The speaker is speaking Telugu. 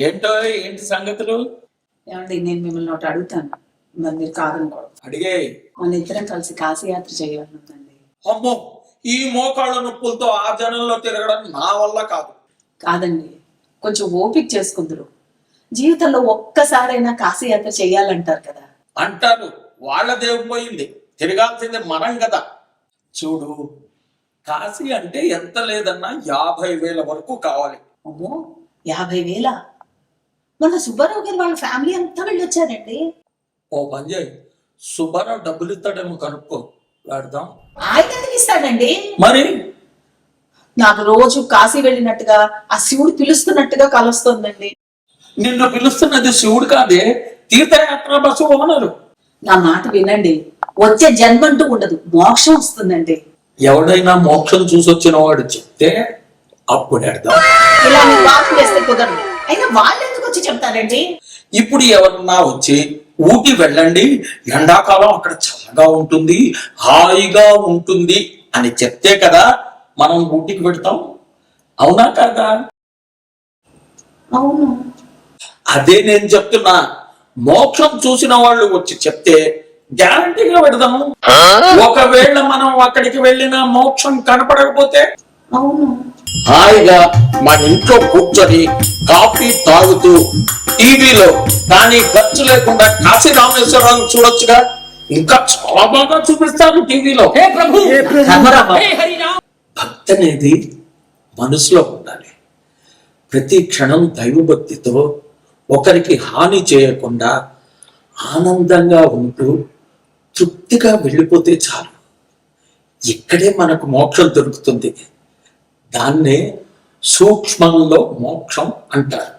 ఏంటో ఏంటి సంగతులు? ఏమండి నేను మిమ్మల్ని ఒకటి అడుగుతాను, మరి మీరు కాదనుకోవడం. అడిగే. మన ఇద్దరం కలిసి కాశీయాత్ర చేయాలనుందండి. అమ్మో, ఈ మోకాళ్ళ నొప్పులతో ఆ జనంలో తిరగడం నా వల్ల కాదు. కాదండి, కొంచెం ఓపిక చేసుకుందరు. జీవితంలో ఒక్కసారైనా కాశీయాత్ర చేయాలంటారు కదా. అంటారు, వాళ్ళదేం పోయింది, తిరగాల్సింది మనం కదా. చూడు, కాశీ అంటే ఎంత లేదన్నా 50,000 వరకు కావాలి. అమ్మో, 50,000? మొన్న సుబ్బారావు గారు వాళ్ళ ఫ్యామిలీ అంతా వెళ్ళొచ్చారండి. ఓ పని చేయి, సుబ్బారావు డబ్బులు ఇస్తాడేమో కనుక్కో, పెడదాం. ఆయన ఎందుకు ఇస్తాడండి? మరి నాకు రోజు కాశీ వెళ్ళినట్టుగా, ఆ శివుడు పిలుస్తున్నట్టుగా కలుస్తుందండి. నిన్ను పిలుస్తున్నది శివుడు కాదే, తీర్థయాత్ర బస్సు ఓనరు. నా మాట వినండి, వచ్చే జన్మంటూ ఉండదు, మోక్షం వస్తుందండి. ఎవడైనా మోక్షం చూసొచ్చిన వాడు చెప్తే అప్పుడు అర్థం. ఇలా మీరు వార్తలు వేస్తే కుదరదు. అయినా వాళ్ళు ఎందుకు వచ్చి చెప్తారండి? ఇప్పుడు ఎవరన్నా వచ్చి ఊటీ వెళ్ళండి, ఎండాకాలం అక్కడ చల్లగా ఉంటుంది, హాయిగా ఉంటుంది అని చెప్తే కదా మనం ఊటీకి పెడతాం. అవునా కాదా? అవును. అదే నేను చెప్తున్నా, మోక్షం చూసిన వాళ్ళు వచ్చి చెప్తే గ్యారంటీగా పెడదాం. ఒకవేళ మనం అక్కడికి వెళ్ళిన మోక్షం కనపడకపోతే అవును, హాయిగా మన ఇంట్లో కూర్చొని కాఫీ తాగుతూ టీవీలో కానీ ఖర్చు లేకుండా కాశీ రామేశ్వరాన్ని చూడొచ్చుగా. ఇంకా చాలా బాగా చూపిస్తారు టీవీలో. భక్తి అనేది మనసులో ఉండాలి. ప్రతి క్షణం దైవభక్తితో ఒకరికి హాని చేయకుండా ఆనందంగా ఉంటూ తృప్తిగా వెళ్ళిపోతే చాలు. ఇక్కడే మనకు మోక్షం దొరుకుతుంది. దాన్నే సూక్ష్మంలో మోక్షం అంటారు.